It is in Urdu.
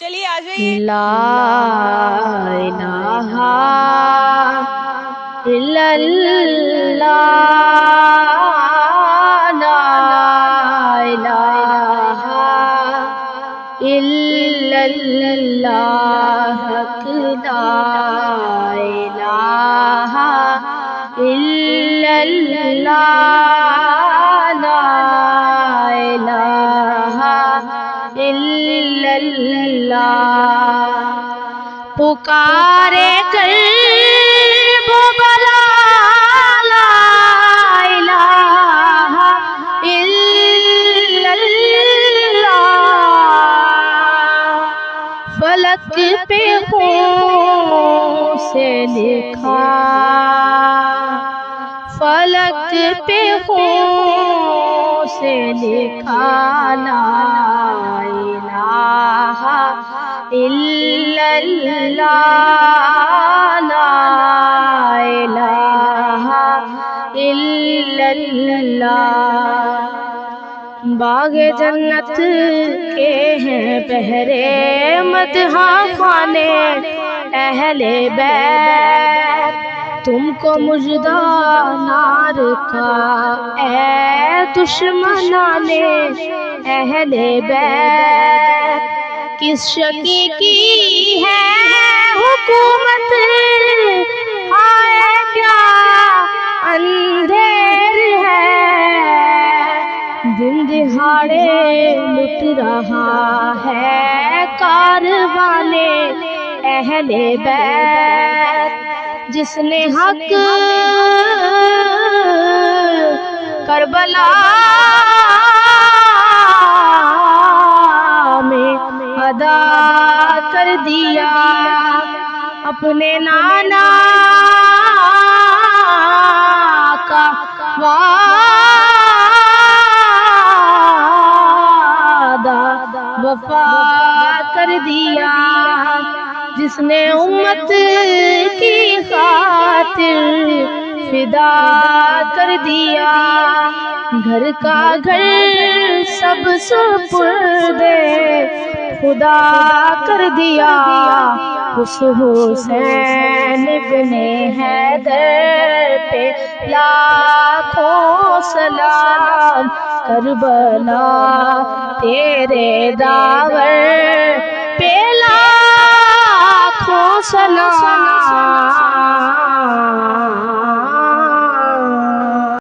چلیے آ جائیے. لا الہ الا اللہ، لا الہ الا اللہ، حق لا الہ الا اللہ، لا الہ الا اللہ. پکارے قلب و بلا، لا الہ الا اللہ. فلک پہ خون سے لکھا، فلک پہ خون سے لکھا، لا الہ الا اللہ، لا الہ الا اللہ. باغ جنت کے ہیں پہرے مدحاں خانے اہل بیت، تم کو مژدہ نار کا اے دشمنان اہل بیت. کس شقی کی ہے حکومت، ہائے کیا اندھیر ہے، دن دہاڑے لٹ رہا ہے کاروان اہل بیت. جس نے حق کربلا میں ادا کر دیا، اپنے نانا کا وعدہ وفا کر دیا. جس نے امت کی خاطر فدا کر دیا، گھر کا گھر سب سپرد خدا کر دیا. اس حسین ابن حیدر پہ لاکھوں سلام، کربلا تیرے داور پہ لاکھوں سلام.